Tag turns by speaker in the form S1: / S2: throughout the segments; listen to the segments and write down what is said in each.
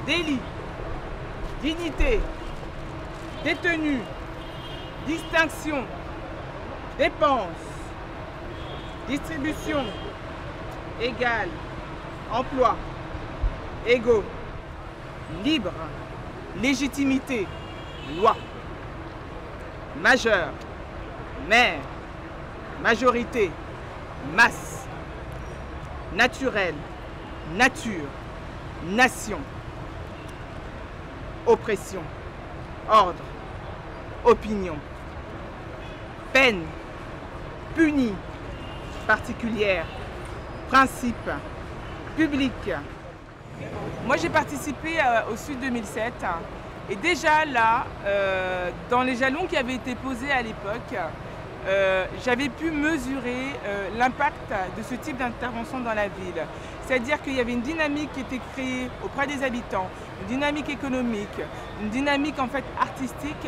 S1: délit, dignité, détenu, distinction, dépense, distribution, égale, emploi, égaux, libre, légitimité, loi, majeur, maire, majorité, masse, naturel, nature, nation, oppression, ordre, opinion, peine, puni, particulière, principe, public. Moi j'ai participé au Sud 2007 et déjà là, dans les jalons qui avaient été posés à l'époque, j'avais pu mesurer l'impact de ce type d'intervention dans la ville. C'est-à-dire qu'il y avait une dynamique qui était créée auprès des habitants, une dynamique économique, une dynamique en fait artistique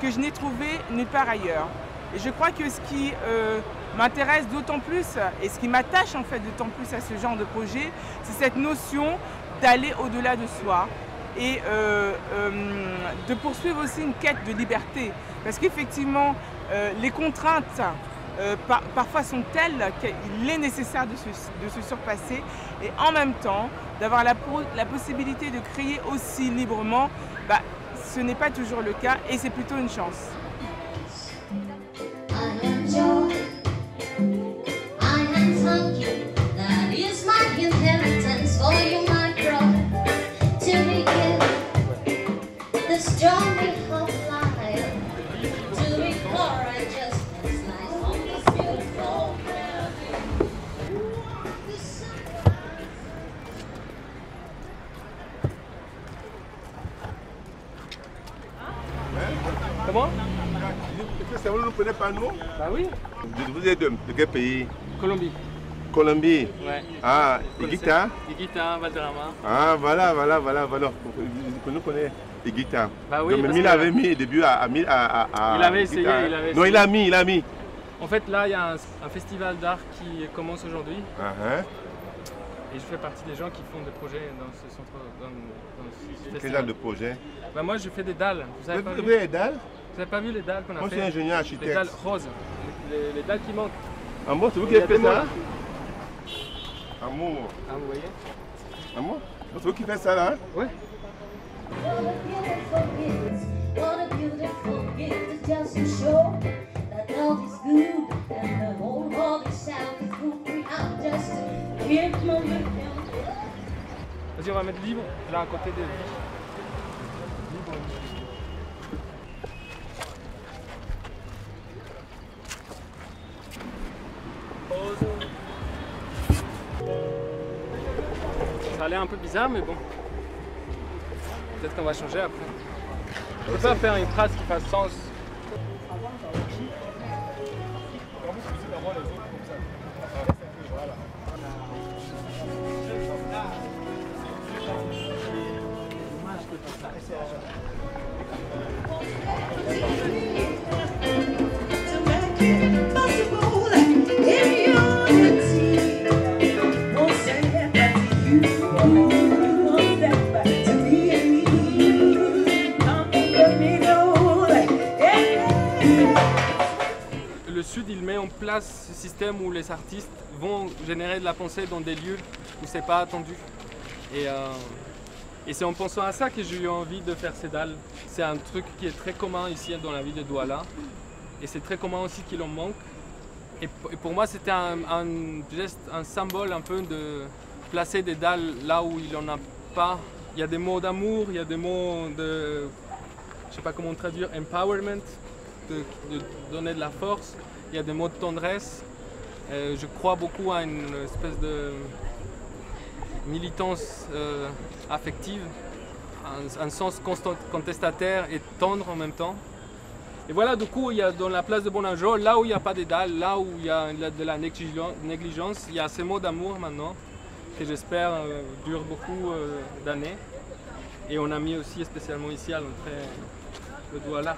S1: que je n'ai trouvée nulle part ailleurs. Et je crois que ce qui m'intéresse d'autant plus et ce qui m'attache en fait d'autant plus à ce genre de projet, c'est cette notion d'aller au-delà de soi et de poursuivre aussi une quête de liberté. Parce qu'effectivement, les contraintes parfois sont telles qu'il est nécessaire de se surpasser et en même temps d'avoir la possibilité de créer aussi librement, ce n'est pas toujours le cas et c'est plutôt une chance.
S2: Comment?
S3: Est-ce que vous ne connaissez pas nous?
S2: Bah oui.
S3: Vous êtes de quel pays?
S2: Colombie.
S3: Colombie?
S2: Ouais.
S3: Ah, Iguita?
S2: Iguita, Valderrama.
S3: Ah, voilà. Nous connaissons Iguita.
S2: Bah oui.
S3: Donc, il avait mis au début à
S2: il avait essayé,
S3: Non, il a mis.
S2: En fait, là, il y a un festival d'art qui commence aujourd'hui. Et je fais partie des gens qui font des projets dans ce centre.
S3: Quel genre de projet?
S2: Bah moi, je fais des dalles. Vous avez pas vu
S3: les dalles?
S2: Vous n'avez pas vu les dalles qu'on a fait?
S3: Moi, je suis ingénieur architecte.
S2: Les dalles roses. Les dalles qui manquent.
S3: Amour, c'est vous qui avez fait ça? Amour.
S2: Ah, vous voyez?
S3: Amour? C'est vous qui faites ça là? Hein?
S2: Oui. Vas-y, on va mettre libre là à côté de libre. Ça a l'air un peu bizarre, mais bon. Peut-être qu'on va changer après. On peut pas faire une trace qui fasse sens. Le Sud, il met en place ce système où les artistes vont générer de la pensée dans des lieux où c'est pas attendu. Et c'est en pensant à ça que j'ai eu envie de faire ces dalles. C'est un truc qui est très commun ici dans la ville de Douala. Et c'est très commun aussi qu'il en manque. Et pour moi, c'était un geste, un symbole un peu de placer des dalles là où il n'y en a pas. Il y a des mots d'amour, il y a des mots de, je sais pas comment traduire, empowerment, de donner de la force. Il y a des mots de tendresse. Je crois beaucoup à une espèce de militance affective, un sens contestataire et tendre en même temps. Et voilà, du coup, il y a dans la place de Bonanjo, là où il n'y a pas de dalles, là où il y a de la négligence, il y a ces mots d'amour maintenant, que j'espère durent beaucoup d'années. Et on a mis aussi spécialement ici à l'entrée le Douala.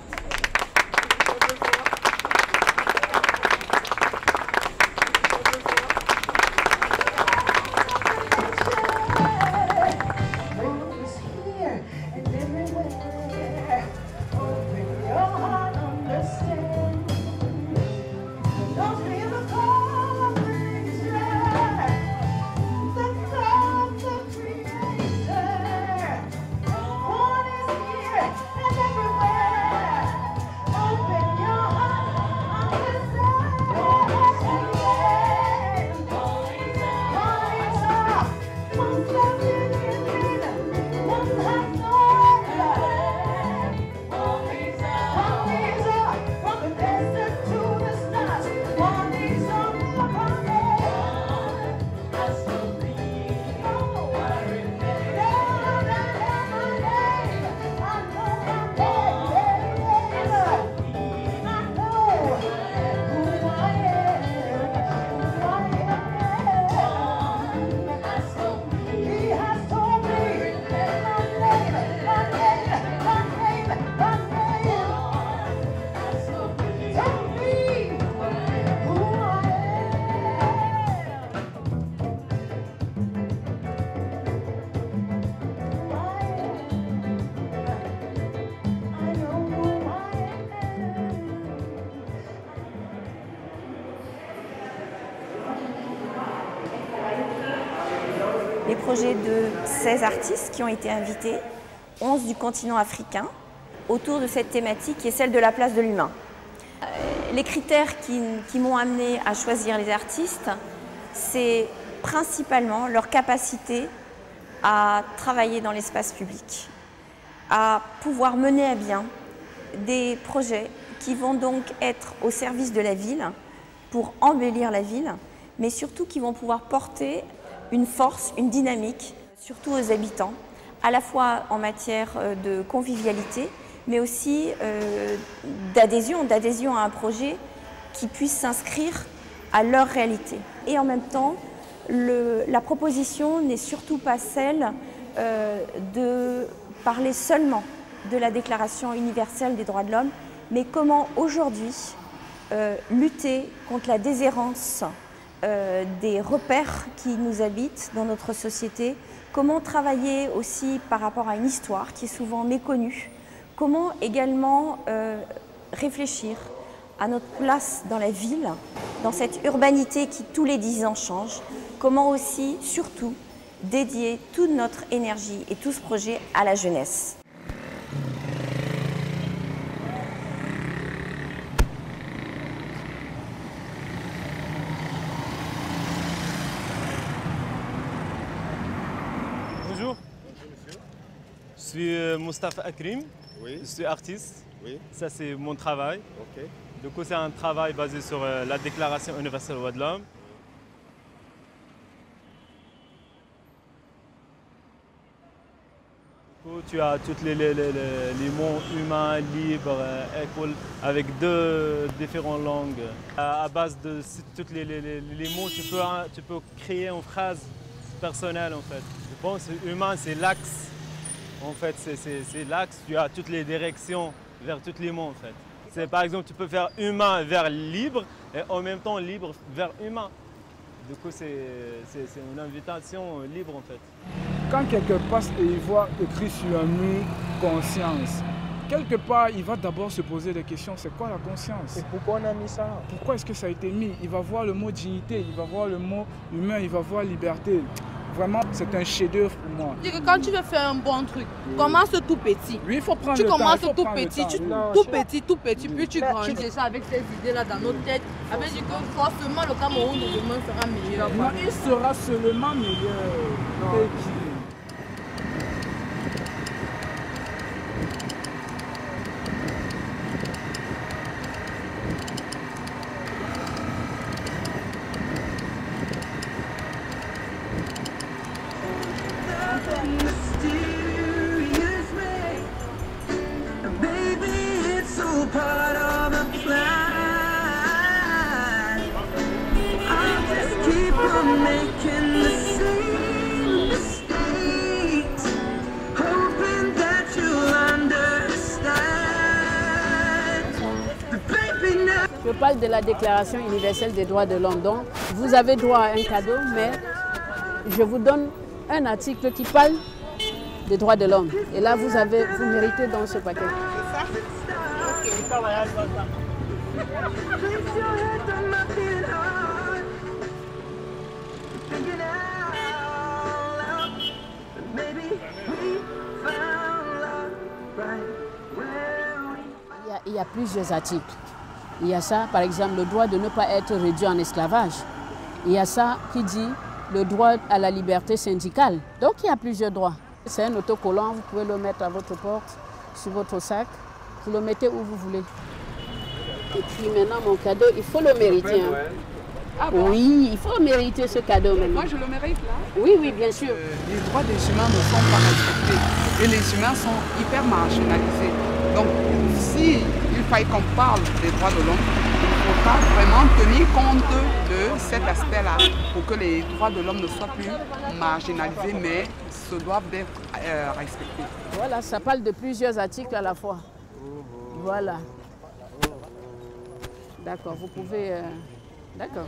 S4: les projets de 16 artistes qui ont été invités, 11 du continent africain, autour de cette thématique qui est celle de la place de l'humain. Les critères qui m'ont amené à choisir les artistes, c'est principalement leur capacité à travailler dans l'espace public, à pouvoir mener à bien des projets qui vont donc être au service de la ville, pour embellir la ville, mais surtout qui vont pouvoir porter une force, une dynamique, surtout aux habitants, à la fois en matière de convivialité, mais aussi d'adhésion à un projet qui puisse s'inscrire à leur réalité. Et en même temps, la proposition n'est surtout pas celle de parler seulement de la Déclaration universelle des droits de l'homme, mais comment aujourd'hui lutter contre la déshérence des repères qui nous habitent dans notre société, comment travailler aussi par rapport à une histoire qui est souvent méconnue, comment également réfléchir à notre place dans la ville, dans cette urbanité qui tous les 10 ans change, comment aussi, surtout, dédier toute notre énergie et tout ce projet à la jeunesse.
S5: Bonjour, je suis Moustapha Akrim,
S3: Oui.
S5: je suis artiste,
S3: Oui.
S5: ça c'est mon travail.
S3: Ok.
S5: Du coup c'est un travail basé sur la Déclaration universelle des droits de l'homme. Du coup tu as tous les mots humains, libres, écoles, avec deux différentes langues. À base de tous les mots, tu peux créer une phrase personnelle en fait. Je pense que humain c'est l'axe. En fait, c'est l'axe, tu as toutes les directions vers tous les mots en fait. C'est par exemple, tu peux faire humain vers libre et en même temps libre vers humain. Du coup, c'est une invitation libre en fait.
S6: Quand quelqu'un passe et il voit écrit sur un mur « conscience », quelque part, il va d'abord se poser des questions. C'est quoi la conscience?
S7: Et pourquoi on a mis ça?
S6: Pourquoi est-ce que ça a été mis? Il va voir le mot dignité, il va voir le mot humain, il va voir liberté. Vraiment, c'est un chef-d'œuvre pour moi.
S8: Je dis que quand tu veux faire un bon truc, commence tout petit.
S6: Oui, il faut prendre
S8: Tu
S6: le temps.
S8: commences
S6: il faut
S8: tout
S6: prendre le
S8: petit,
S6: temps, oui.
S8: tout petit, puis tu grandis. C'est ça avec ces idées-là dans notre tête. Avec du coup, forcément, le Cameroun de demain sera meilleur.
S6: Non, il sera seulement meilleur.
S9: Je parle de la Déclaration universelle des droits de l'homme. Donc, vous avez droit à un cadeau, mais je vous donne un article qui parle des droits de l'homme. Et là, vous méritez dans ce paquet. Il y a plusieurs articles. Il y a ça, par exemple, le droit de ne pas être réduit en esclavage. Il y a ça qui dit le droit à la liberté syndicale. Donc il y a plusieurs droits. C'est un autocollant, vous pouvez le mettre à votre porte, sur votre sac. Vous le mettez où vous voulez. Et puis maintenant, mon cadeau, il faut le mériter. Hein. Ah bon? Oui, il faut mériter ce cadeau maintenant.
S10: Moi, je le mérite là?
S9: Oui, oui, bien sûr.
S10: Les droits des humains ne sont pas respectés et les humains sont hyper marginalisés. Donc, si il faille qu'on parle des droits de l'homme, il faudra vraiment tenir compte de cet aspect-là pour que les droits de l'homme ne soient plus marginalisés, mais se doivent d'être respectés.
S9: Voilà, ça parle de plusieurs articles à la fois. Voilà. D'accord, vous pouvez... D'accord.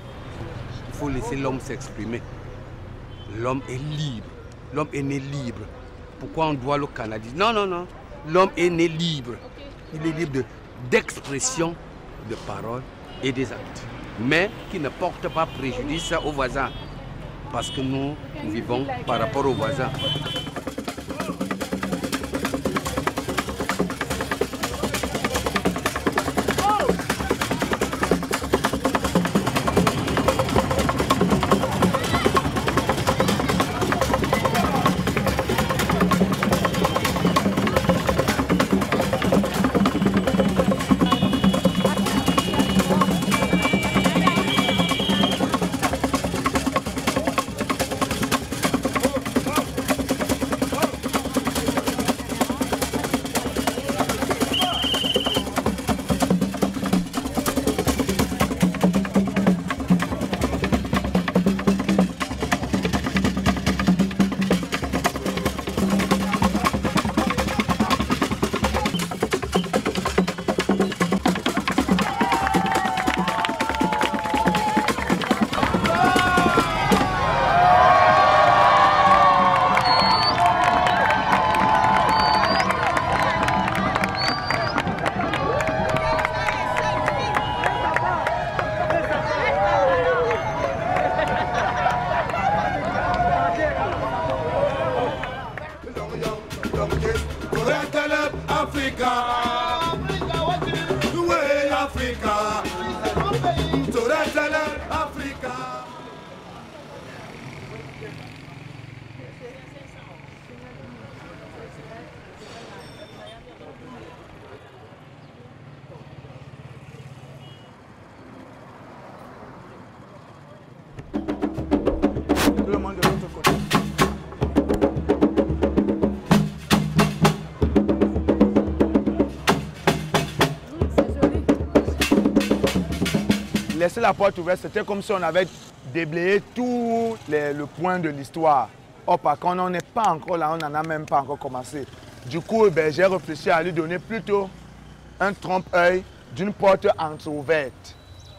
S11: Il faut laisser l'homme s'exprimer. L'homme est libre. L'homme est né libre. Pourquoi on doit le canaliser? Non, non, non. L'homme est né libre. Il est libre d'expression, de parole et des actes. Mais qui ne porte pas préjudice aux voisins. parce que nous vivons par rapport aux voisins.
S7: Laisser la porte ouverte, c'était comme si on avait déblayé tout le point de l'histoire. Or, par contre, on n'est pas encore là, on n'en a même pas encore commencé. Du coup, j'ai réfléchi à lui donner plutôt un trompe-œil d'une porte entre-ouverte.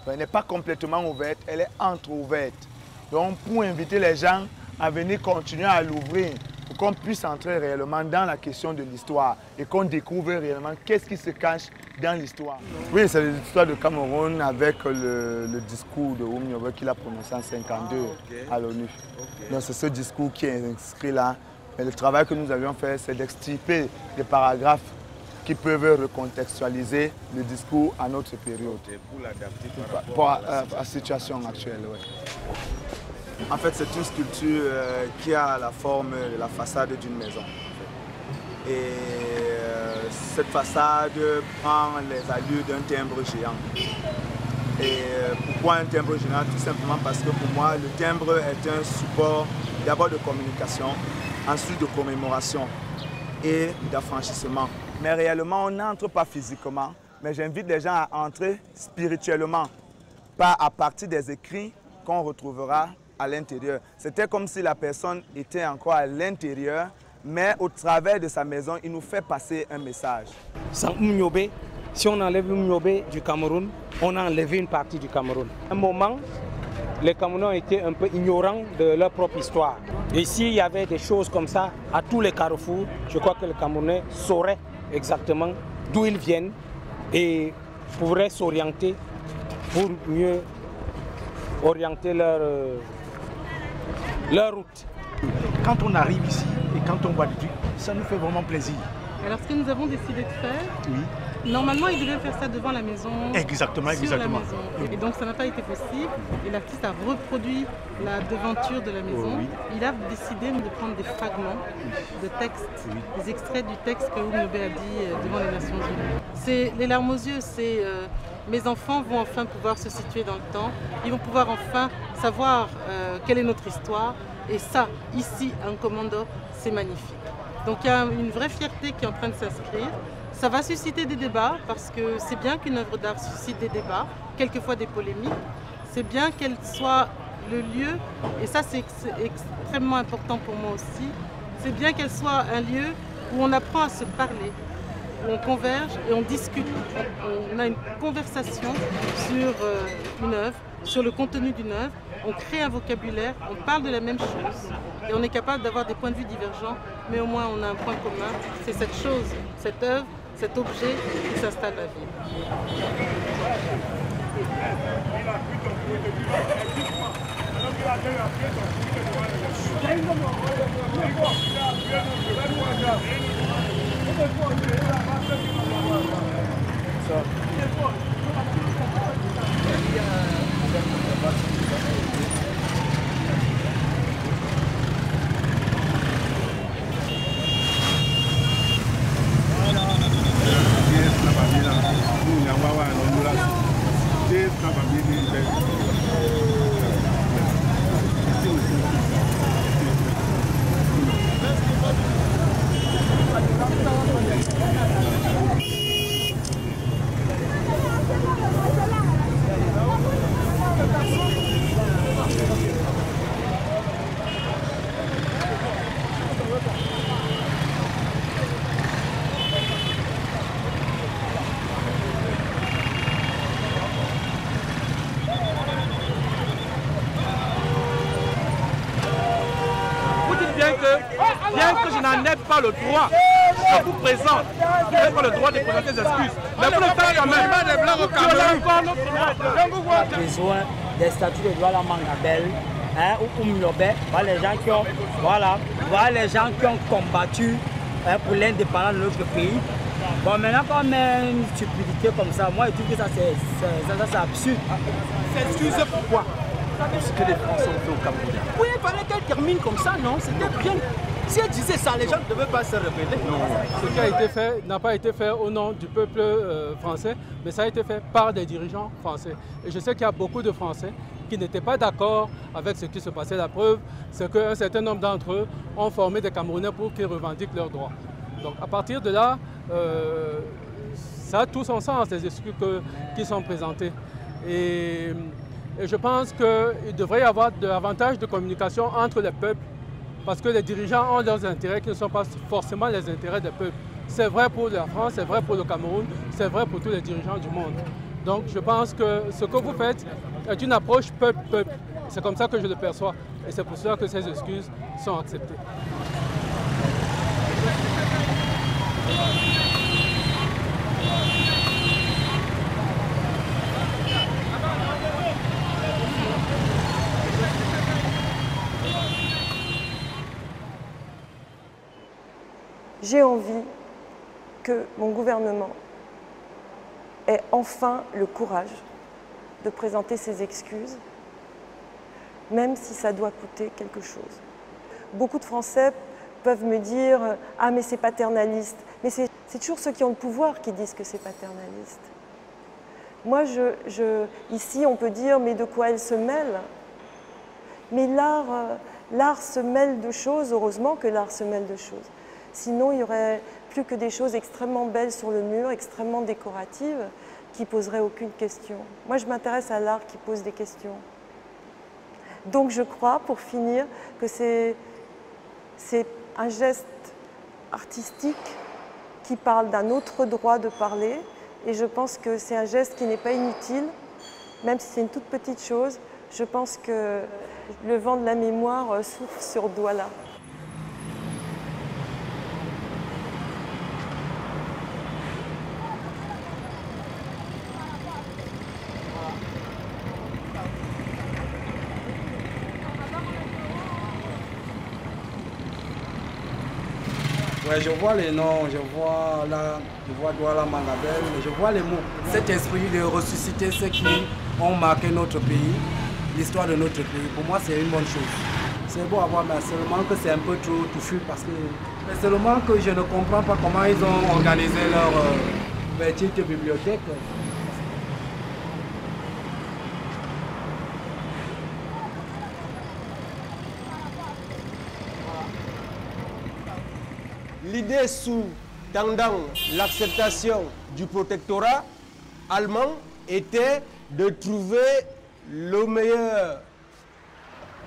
S7: Elle n'est pas complètement ouverte, elle est entre-ouverte. Donc, pour inviter les gens à venir continuer à l'ouvrir, pour qu'on puisse entrer réellement dans la question de l'histoire et qu'on découvre réellement qu'est-ce qui se cache dans l'histoire. Oui, c'est l'histoire de Cameroun avec le discours de Oum Yobe qu'il a prononcé en 1952 à l'ONU. Donc c'est ce discours qui est inscrit là. Et le travail que nous avions fait, c'est d'extirper des paragraphes qui peuvent recontextualiser le discours à notre période.
S3: Pour l'adapter
S7: à la situation actuelle, oui.
S12: En fait, c'est une sculpture qui a la forme de la façade d'une maison. Et cette façade prend les allures d'un timbre géant. Et pourquoi un timbre géant? Tout simplement parce que pour moi, le timbre est un support d'abord de communication, ensuite de commémoration et d'affranchissement.
S7: Mais réellement, on n'entre pas physiquement, mais j'invite les gens à entrer spirituellement, pas à partir des écrits qu'on retrouvera à l'intérieur. C'était comme si la personne était encore à l'intérieur, mais au travers de sa maison, il nous fait passer un message.
S13: Sans Mnyobe, si on enlève Mnyobe du Cameroun, on a enlevé une partie du Cameroun. À un moment, les Camerounais étaient un peu ignorants de leur propre histoire. Et s'il y avait des choses comme ça à tous les carrefours, je crois que les Camerounais sauraient exactement d'où ils viennent et pourraient s'orienter pour mieux orienter leur route.
S14: Quand on arrive ici et quand on voit des trucs, ça nous fait vraiment plaisir.
S15: Alors ce que nous avons décidé de faire, normalement il devait faire ça devant la maison.
S14: Exactement,
S15: sur
S14: exactement.
S15: La maison. Et donc ça n'a pas été possible. Et l'artiste a reproduit la devanture de la maison. Il a décidé de prendre des fragments de textes, des extraits du texte que Oum Yobe a dit devant les Nations Unies. C'est les larmes aux yeux, c'est mes enfants vont enfin pouvoir se situer dans le temps. Ils vont pouvoir enfin savoir quelle est notre histoire. Et ça, ici, à Nkomando, c'est magnifique. Donc il y a une vraie fierté qui est en train de s'inscrire. Ça va susciter des débats, parce que c'est bien qu'une œuvre d'art suscite des débats, quelquefois des polémiques. C'est bien qu'elle soit le lieu, et ça c'est extrêmement important pour moi aussi, c'est bien qu'elle soit un lieu où on apprend à se parler, où on converge et on discute. On a une conversation sur une œuvre, sur le contenu d'une œuvre. On crée un vocabulaire, on parle de la même chose et on est capable d'avoir des points de vue divergents, mais au moins on a un point commun, c'est cette chose, cette œuvre, cet objet qui s'installe à la ville.
S14: Bien que je n'en ai pas le droit, je vous présente, je n'ai pas le droit de présenter des excuses. Mais pour le temps quand même,
S16: on a besoin des statuts de Douala Mangabel, ou Myobe, voilà les gens qui ont, voilà les gens qui ont combattu pour l'indépendance de notre pays. Bon, maintenant quand on met une stupidité comme ça, moi je trouve que ça c'est absurde.
S14: S'excuser pourquoi?
S16: Ce que les Français ont fait au Cameroun.
S14: Oui, il fallait qu'elle termine comme ça, non? C'était bien. Si elle disait ça, les gens ne devaient pas se rebeller.
S2: Non. Ce qui a été fait n'a pas été fait au nom du peuple français, mais ça a été fait par des dirigeants français. Et je sais qu'il y a beaucoup de Français qui n'étaient pas d'accord avec ce qui se passait. La preuve, c'est qu'un certain nombre d'entre eux ont formé des Camerounais pour qu'ils revendiquent leurs droits. Donc à partir de là, ça a tout son sens, les excuses qui sont présentées. Et je pense qu'il devrait y avoir davantage de communication entre les peuples, parce que les dirigeants ont leurs intérêts qui ne sont pas forcément les intérêts des peuples. C'est vrai pour la France, c'est vrai pour le Cameroun, c'est vrai pour tous les dirigeants du monde. Donc je pense que ce que vous faites est une approche peuple-peuple. C'est comme ça que je le perçois. Et c'est pour cela que ces excuses sont acceptées.
S17: J'ai envie que mon gouvernement ait enfin le courage de présenter ses excuses, même si ça doit coûter quelque chose. Beaucoup de Français peuvent me dire « Ah, mais c'est paternaliste ». Mais c'est toujours ceux qui ont le pouvoir qui disent que c'est paternaliste. Moi, ici, on peut dire « Mais de quoi elle se mêle ?» Mais l'art se mêle de choses, heureusement que l'art se mêle de choses. Sinon, il n'y aurait plus que des choses extrêmement belles sur le mur, extrêmement décoratives, qui ne poseraient aucune question. Moi, je m'intéresse à l'art qui pose des questions. Donc, je crois, pour finir, que c'est un geste artistique qui parle d'un autre droit de parler. Et je pense que c'est un geste qui n'est pas inutile, même si c'est une toute petite chose. Je pense que le vent de la mémoire souffle sur Douala.
S18: Ouais, je vois les noms, je vois Douala Mangabel, mais je vois les mots. Cet esprit de ressusciter ceux qui ont marqué notre pays, l'histoire de notre pays, pour moi c'est une bonne chose. C'est beau à voir, mais seulement que c'est un peu trop touffu parce que... Mais seulement que je ne comprends pas comment ils ont organisé leur petite bibliothèque.
S19: L'idée sous-tendant l'acceptation du protectorat allemand était de trouver le meilleur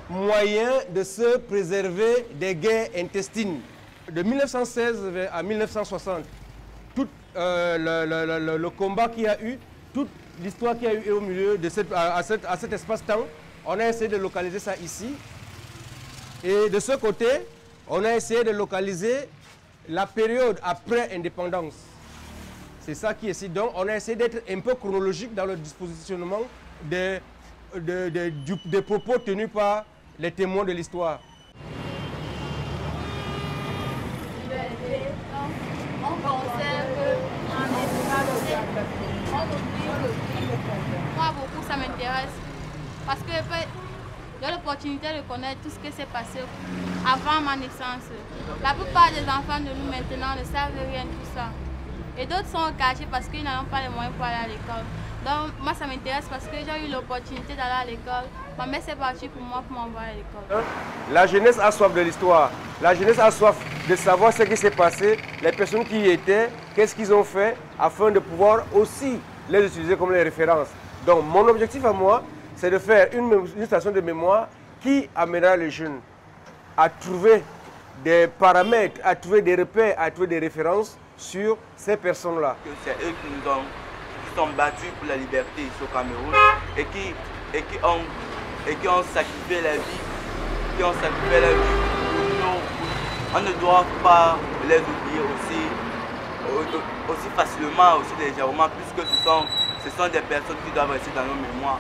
S19: moyen de se préserver des guerres intestines. De 1916 à 1960, tout le combat qu'il y a eu, toute l'histoire qu'il y a eu au milieu de à cet espace-temps, on a essayé de localiser ça ici. Et de ce côté, on a essayé de localiser la période après indépendance. C'est ça qui est ici. Donc on a essayé d'être un peu chronologique dans le dispositionnement des des propos tenus par les témoins de l'histoire.
S8: On conserve moi beaucoup ça m'intéresse parce que j'ai l'opportunité de connaître tout ce qui s'est passé avant ma naissance. La plupart des enfants de nous maintenant ne savent rien de tout ça. Et d'autres sont cachés parce qu'ils n'ont pas les moyens pour aller à l'école. Donc moi ça m'intéresse parce que j'ai eu l'opportunité d'aller à l'école. Ma mère s'est battue pour moi pour m'envoyer à l'école.
S19: La jeunesse a soif de l'histoire. La jeunesse a soif de savoir ce qui s'est passé, les personnes qui y étaient, qu'est-ce qu'ils ont fait, afin de pouvoir aussi les utiliser comme les références. Donc mon objectif à moi, c'est de faire une station de mémoire qui amènera les jeunes à trouver des paramètres, à trouver des repères, à trouver des références sur ces personnes-là.
S20: C'est eux qui sont battus pour la liberté ici au Cameroun et qui ont sacrifié la vie, On ne doit pas les oublier aussi facilement, aussi légèrement, puisque ce sont des personnes qui doivent rester dans nos mémoires.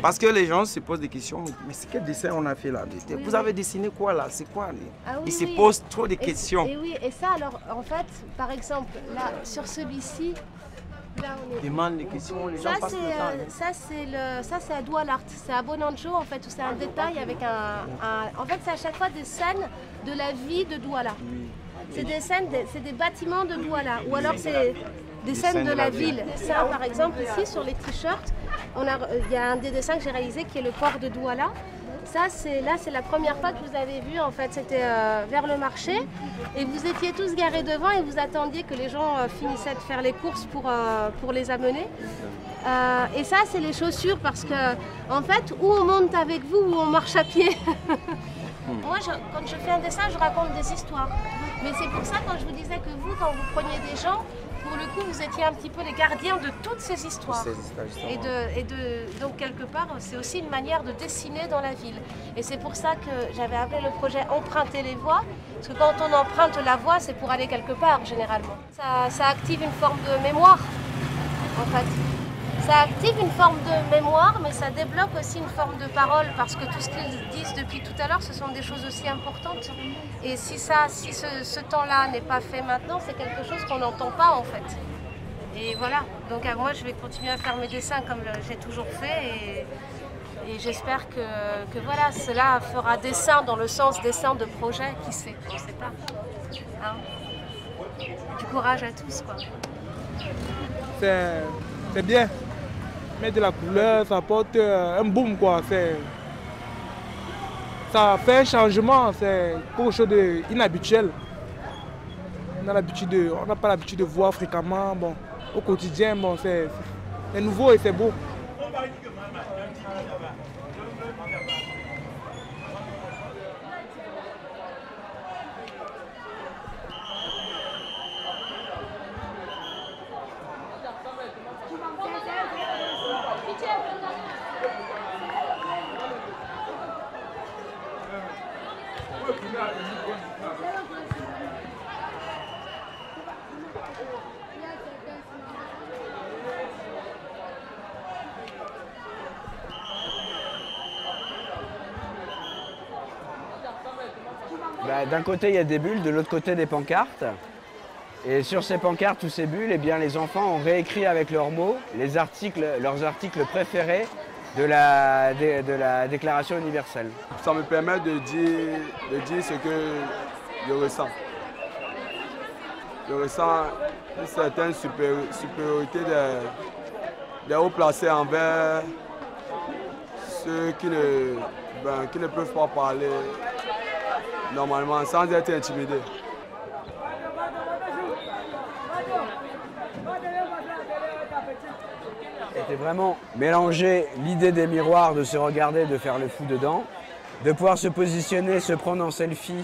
S21: Parce que les gens se posent des questions, mais c'est quel dessin on a fait là? Vous avez dessiné quoi là? C'est quoi? Ils se posent trop de questions.
S22: Et oui, et ça alors, en fait, par exemple, là, sur celui-ci, là on est...
S21: Demande les questions, les gens passent le temps.
S22: Ça c'est à Douala, c'est à Bonanjo en fait, où c'est un détail avec en fait c'est à chaque fois des scènes de la vie de Douala. Oui. C'est des scènes, c'est des bâtiments de Douala, ou alors c'est des scènes de la ville. Ça par exemple ici sur les t-shirts, il y a un des dessins que j'ai réalisé qui est le port de Douala. Ça, c'est la première fois que vous avez vu, en fait, c'était vers le marché. Et vous étiez tous garés devant et vous attendiez que les gens finissaient de faire les courses pour les amener. Et ça, c'est les chaussures parce que, en fait, ou on monte avec vous ou on marche à pied. Moi, quand je fais un dessin, je raconte des histoires. Mais c'est pour ça, quand je vous disais que vous, quand vous preniez des gens, pour le coup, vous étiez un petit peu les gardiens de toutes ces histoires. Donc, quelque part, c'est aussi une manière de dessiner dans la ville. Et c'est pour ça que j'avais appelé le projet « Emprunter les voies ». Parce que quand on emprunte la voie, c'est pour aller quelque part, généralement. Ça active une forme de mémoire, en fait. Ça active une forme de mémoire, mais ça débloque aussi une forme de parole, parce que tout ce qu'ils disent depuis tout à l'heure, ce sont des choses aussi importantes. Et si ce temps-là n'est pas fait maintenant, c'est quelque chose qu'on n'entend pas en fait. Et voilà, donc moi je vais continuer à faire mes dessins comme j'ai toujours fait, et j'espère que voilà, cela fera dessin dans le sens dessin de projet, qui sait, on ne sait pas. Hein? Du courage à tous, quoi.
S6: C'est bien. Mettre de la couleur, ça apporte un boom, quoi. Ça fait un changement, c'est quelque chose d'inhabituel. On n'a pas l'habitude de voir fréquemment, bon, au quotidien, bon, c'est nouveau et c'est beau.
S1: D'un côté, il y a des bulles, de l'autre côté, des pancartes. Et sur ces pancartes ou ces bulles, eh bien, les enfants ont réécrit avec leurs mots leurs articles préférés de la Déclaration universelle.
S4: Ça me permet de dire ce que je ressens. Je ressens une certaine supériorité des hauts placés envers ceux qui ne peuvent pas parler normalement sans être intimidés.
S1: C'était vraiment mélanger l'idée des miroirs, de se regarder, de faire le fou dedans, de pouvoir se positionner, se prendre en selfie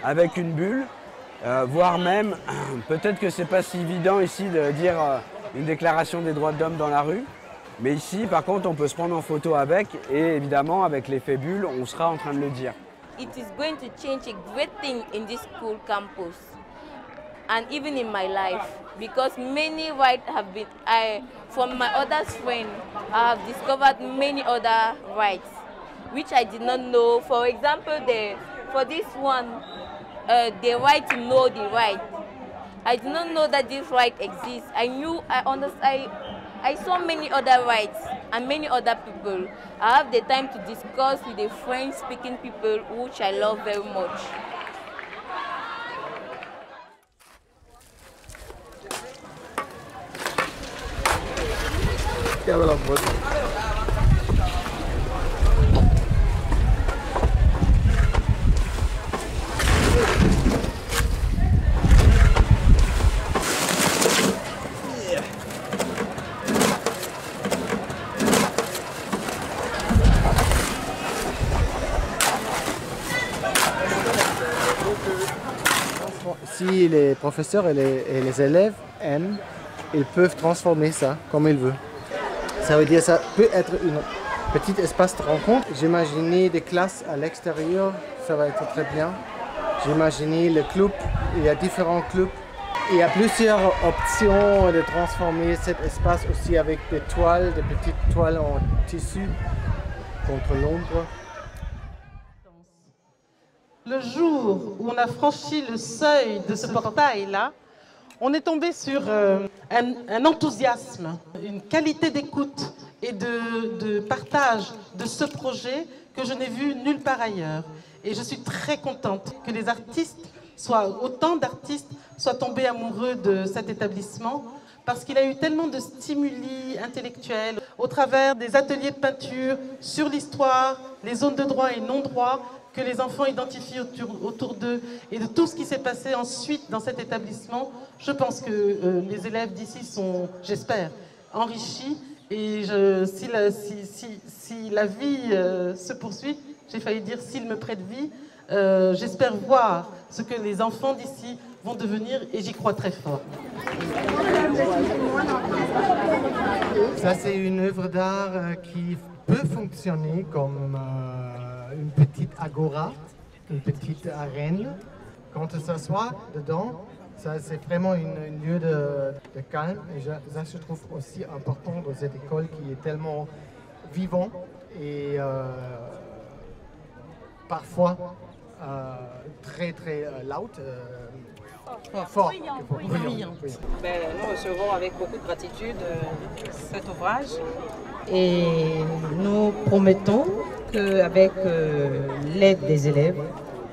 S1: avec une bulle, voire même, peut-être que c'est pas si évident ici de dire une déclaration des droits de l'homme dans la rue, mais ici par contre on peut se prendre en photo avec et évidemment avec l'effet bulle on sera en train de le dire.
S23: It is going to change a great thing in this school campus and even in my life because many rights have been, from my other friends, I have discovered many other rights which I did not know. For example, for this one, the right to know the right. I did not know that this right exists. I saw many other rights and many other people. I have the time to discuss with the French-speaking people, which I love very much.
S24: Si les professeurs et les élèves aiment, ils peuvent transformer ça comme ils veulent. Ça veut dire que ça peut être un petit espace de rencontre. J'imaginais des classes à l'extérieur, ça va être très bien. J'imaginais le club, il y a différents clubs. Il y a plusieurs options de transformer cet espace aussi avec des toiles, des petites toiles en tissu contre l'ombre.
S15: Le jour où on a franchi le seuil de ce portail-là, on est tombé sur un enthousiasme, une qualité d'écoute et de partage de ce projet que je n'ai vu nulle part ailleurs. Et je suis très contente que les artistes, autant d'artistes, soient tombés amoureux de cet établissement parce qu'il a eu tellement de stimuli intellectuels au travers des ateliers de peinture sur l'histoire, les zones de droit et non-droit, que les enfants identifient autour d'eux et de tout ce qui s'est passé ensuite dans cet établissement. Je pense que les élèves d'ici sont, j'espère, enrichis et si la vie se poursuit, j'ai failli dire s'il me prête vie, j'espère voir ce que les enfants d'ici vont devenir et j'y crois très fort.
S24: Ça c'est une œuvre d'art qui peut fonctionner comme une petite agora, une petite arène. Quand on s'assoit dedans, c'est vraiment un lieu de calme. Et ça, je trouve aussi important dans cette école qui est tellement vivant et parfois très très loud, fort.
S25: Bruyant. Nous recevons avec beaucoup de gratitude cet ouvrage et nous promettons qu'avec l'aide des élèves,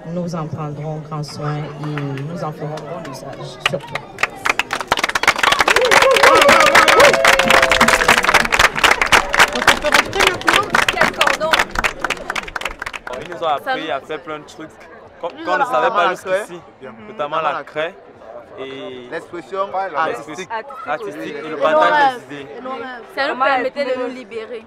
S25: nous en prendrons grand soin et nous en ferons bon usage, surtout.
S15: Donc on peut rentrer maintenant.
S23: Quel cordon!
S26: Ils nous ont appris à faire plein de trucs qu'on ne savait pas jusqu'ici, notamment la craie et l'expression artistique et le partage des idées.
S23: Ça nous permettait de nous libérer.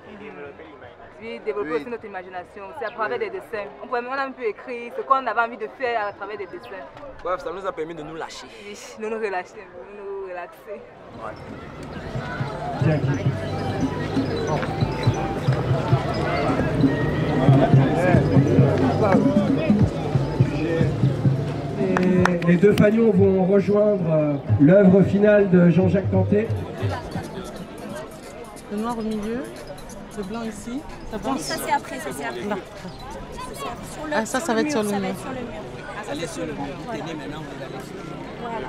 S23: Puis développer aussi notre imagination, c'est à travers des dessins. On a même pu écrire ce qu'on avait envie de faire à travers des dessins.
S26: Bref, ça nous a permis de nous lâcher.
S23: Oui, de nous relâcher, de nous relaxer.
S27: Les deux fanions vont rejoindre l'œuvre finale de Jean-Jacques Tanté.
S15: Le noir au milieu, le blanc ici.
S22: Ça c'est après, ça c'est après.
S15: Ah, ça va être sur le mur.
S3: Allez sur le mur, tenez maintenant, vous allez sur le mur.
S22: Voilà.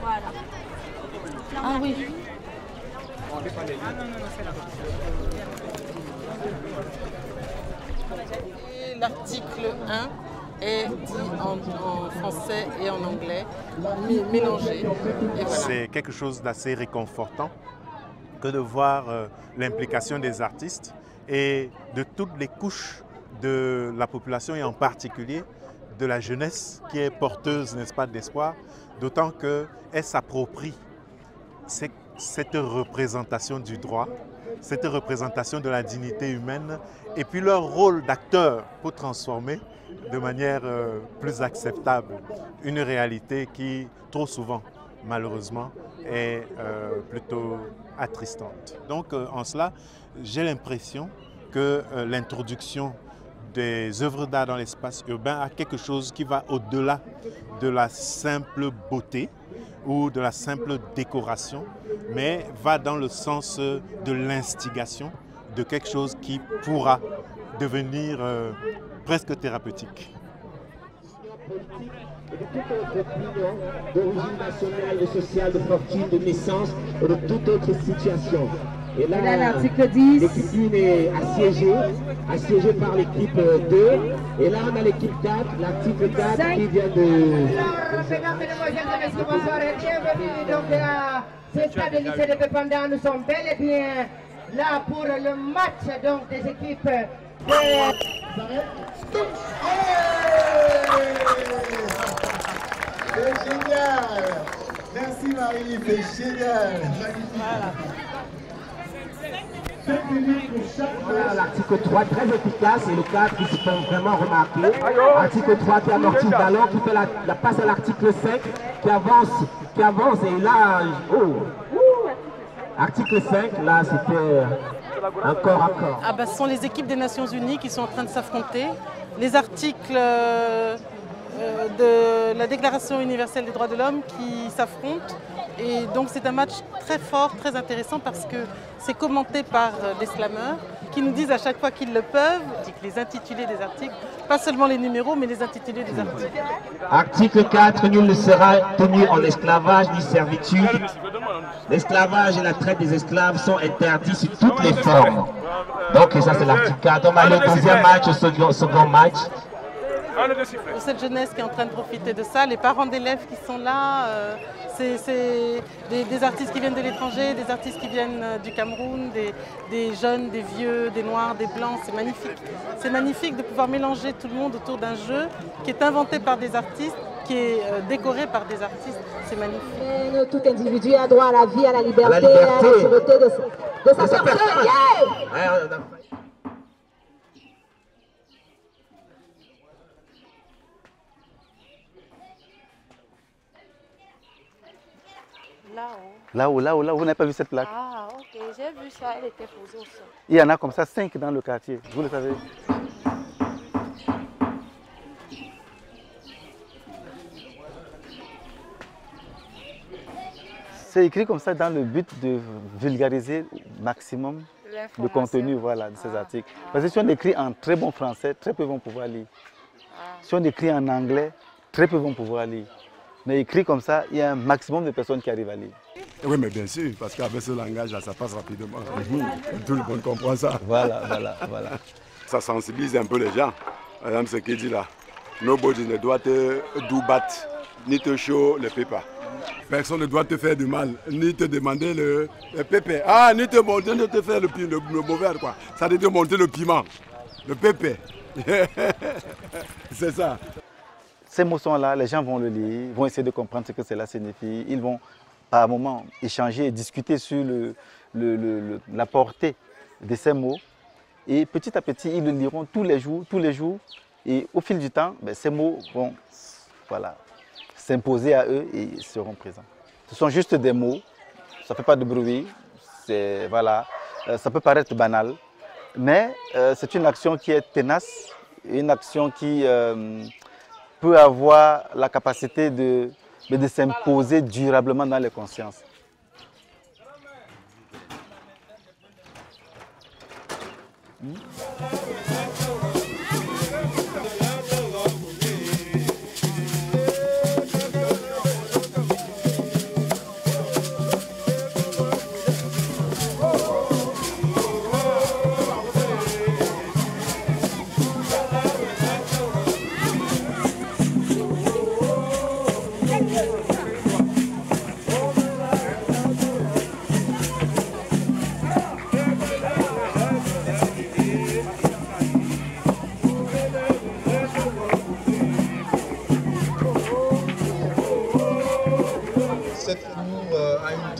S22: Voilà.
S15: Ah oui. L'article 1 est dit en français et en anglais, mélangé. Voilà.
S5: C'est quelque chose d'assez réconfortant que de voir l'implication des artistes et de toutes les couches de la population et en particulier de la jeunesse qui est porteuse, n'est-ce pas, d'espoir, d'autant qu'elle s'approprie cette représentation du droit, cette représentation de la dignité humaine et puis leur rôle d'acteur pour transformer de manière plus acceptable une réalité qui, trop souvent, malheureusement, est plutôt attristante. Donc, en cela, j'ai l'impression que l'introduction des œuvres d'art dans l'espace urbain a quelque chose qui va au-delà de la simple beauté ou de la simple décoration, mais va dans le sens de l'instigation de quelque chose qui pourra devenir presque thérapeutique.
S7: Et de toute autre opinion, d'origine nationale, de sociale, de fortune, de naissance ou de toute autre situation. Et là l'article 10, l'équipe 1 est assiégée par l'équipe 2. Et là, on a l'équipe 4, l'article 4 qui vient de...
S9: Alors, mesdames, mesdemoiselles et messieurs, bonsoir et bienvenue donc à ce stade de lycée de Pépanda. Nous sommes bel et bien là pour le match donc, des équipes de...
S7: C'est génial! Merci Marie, c'est génial! Voilà, l'article 3 très efficace et le 4 qui se fait vraiment remarquer. Article 3 qui amortit le ballon, qui fait la passe à l'article 5, qui avance et là, article 5, là c'était encore.
S15: Ah bah, ce sont les équipes des Nations Unies qui sont en train de s'affronter. Les articles de la Déclaration universelle des droits de l'homme qui s'affrontent. Et donc c'est un match très fort, très intéressant parce que c'est commenté par des slameurs qui nous disent à chaque fois qu'ils le peuvent, les intitulés des articles, pas seulement les numéros mais les intitulés des articles.
S7: Article 4, nul ne sera tenu en esclavage ni servitude. L'esclavage et la traite des esclaves sont interdits sous toutes les formes. Donc ça c'est l'article 4. On va aller au deuxième match, au second match.
S15: Pour cette jeunesse qui est en train de profiter de ça, les parents d'élèves qui sont là, c'est des artistes qui viennent de l'étranger, des artistes qui viennent du Cameroun, des jeunes, des vieux, des noirs, des blancs, c'est magnifique. C'est magnifique de pouvoir mélanger tout le monde autour d'un jeu qui est inventé par des artistes, qui est décoré par des artistes, c'est magnifique.
S9: Tout individu a droit à la vie, à la liberté, à la sûreté de sa personne.
S10: Là-haut, vous n'avez pas vu cette plaque?
S22: Ah, ok, j'ai vu ça, elle était posée au sol.
S10: Il y en a comme ça 5 dans le quartier, vous le savez. C'est écrit comme ça dans le but de vulgariser le maximum de contenu voilà, de ces articles. Parce que si on écrit en très bon français, très peu vont pouvoir lire. Si on écrit en anglais, très peu vont pouvoir lire. Mais écrit comme ça, il y a un maximum de personnes qui arrivent à lire.
S4: Oui, mais bien sûr, parce qu'avec ce langage-là, ça passe rapidement. Tout le monde comprend ça.
S10: Voilà.
S4: Ça sensibilise un peu les gens. Par exemple, ce qu'il dit là. Nobody ne doit te do bat, ni te show le paper. Personne ne doit te faire du mal, ni te demander le pépé. Ah, ni te monter, ni te faire le mauvais, quoi. Ça veut dire monter le piment, le pépé. C'est ça.
S10: Ces mots sont là, les gens vont le lire, vont essayer de comprendre ce que cela signifie. Ils vont, par moments, échanger et discuter sur la portée de ces mots. Et petit à petit, ils le liront tous les jours. Et au fil du temps, ces mots vont s'imposer à eux et ils seront présents. Ce sont juste des mots, ça ne fait pas de bruit, ça peut paraître banal, mais c'est une action qui est tenace, une action qui peut avoir la capacité de s'imposer durablement dans les consciences.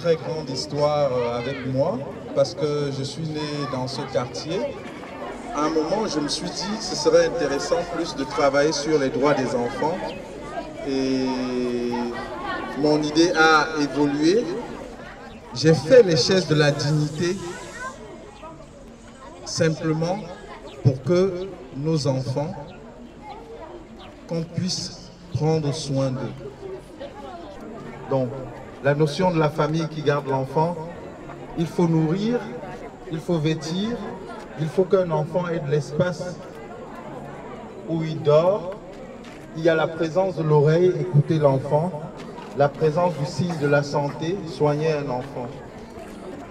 S2: très grande histoire avec moi parce que je suis né dans ce quartier. À un moment, je me suis dit que ce serait intéressant plus de travailler sur les droits des enfants. Et mon idée a évolué. J'ai fait les chaises de la dignité simplement pour que nos enfants, qu'on puisse prendre soin d'eux. Donc, la notion de la famille qui garde l'enfant, il faut nourrir, il faut vêtir, il faut qu'un enfant ait de l'espace où il dort. Il y a la présence de l'oreille, écouter l'enfant, la présence du signe de la santé, soigner un enfant.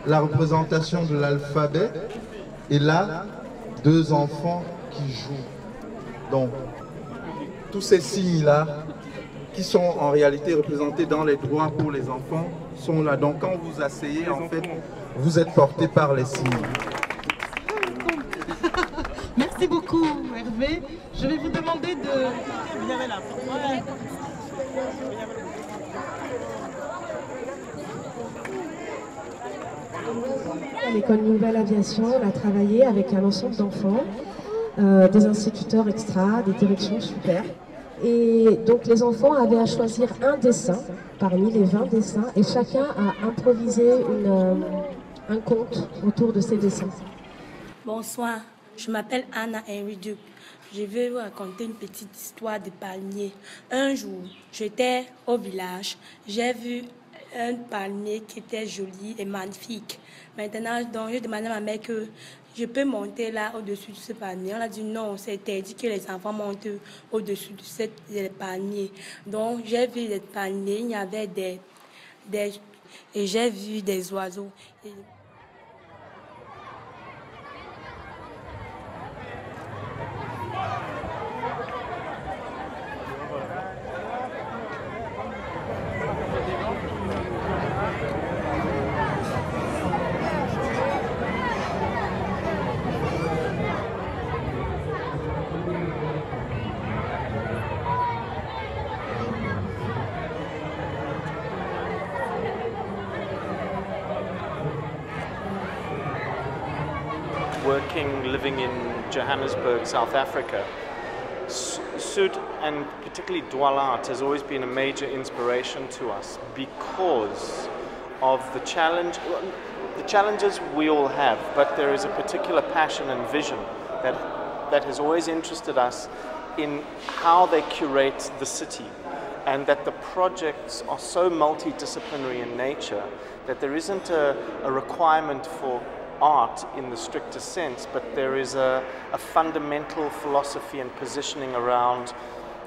S2: La représentation de l'alphabet, et là, 2 enfants qui jouent. Donc, tous ces signes-là, qui sont en réalité représentés dans les droits pour les enfants, sont là. Donc, quand vous asseyez, en fait, vous êtes porté par les signes.
S15: Merci beaucoup, Hervé. Je vais vous demander de... Vous avez la parole.
S11: À l'école Nouvelle Aviation, on a travaillé avec un ensemble d'enfants, des instituteurs extra, des directions super. Et donc les enfants avaient à choisir un dessin parmi les 20 dessins et chacun a improvisé un conte autour de ces dessins.
S12: Bonsoir, je m'appelle Anna Henry Duke. Je vais vous raconter une petite histoire de palmier. Un jour, j'étais au village, j'ai vu un palmier qui était joli et magnifique. Maintenant, donc, j'ai demandé à ma mère que je peux monter là au-dessus de ce palmier. On a dit non, c'est interdit que les enfants montent au-dessus de ce palmier. Donc, j'ai vu les palmiers, il y avait et j'ai vu des oiseaux.
S5: Living in Johannesburg, South Africa, Sud and particularly Dwala art has always been a major inspiration to us because of the challenges we all have, but there is a particular passion and vision that has always interested us in how they curate the city, and that the projects are so multidisciplinary in nature that there isn't a requirement for art in the strictest sense, but there is a fundamental philosophy and positioning around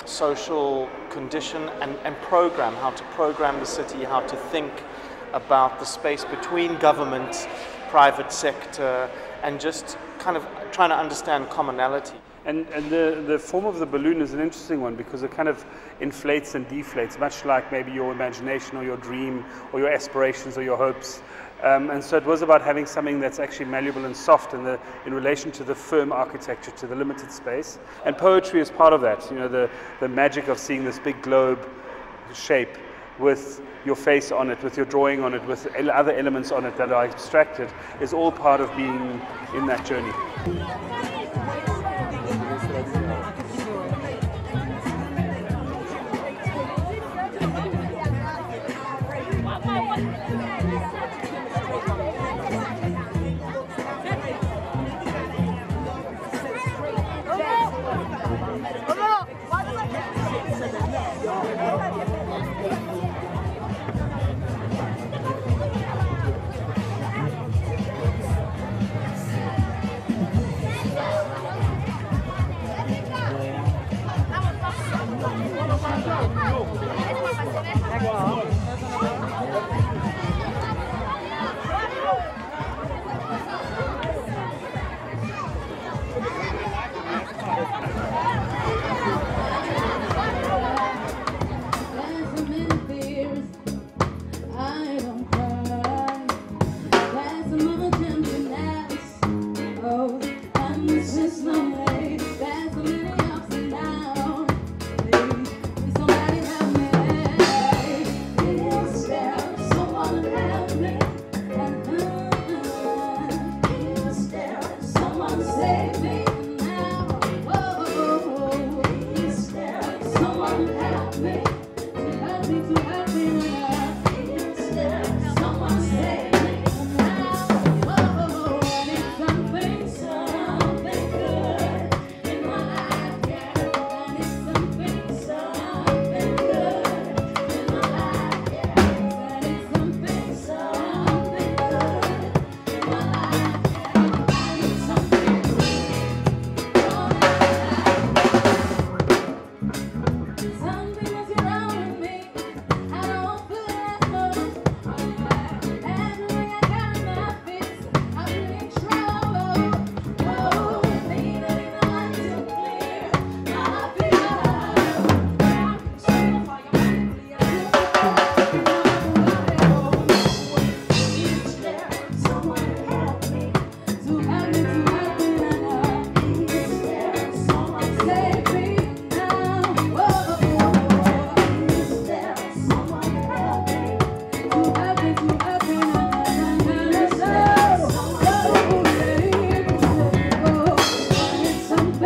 S5: social condition and program, how to program the city, how to think about the space between government, private sector, and just kind of trying to understand commonality.
S13: And the form of the balloon is an interesting one because it kind of inflates and deflates, much like maybe your imagination or your dream or your aspirations or your hopes. And so it was about having something that's actually malleable and soft in relation to the firm architecture, to the limited space. And poetry is part of that, you know, the magic of seeing this big globe shape with your face on it, with your drawing on it, with other elements on it that are abstracted, is all part of being in that journey.
S14: Somebody help me.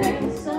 S8: face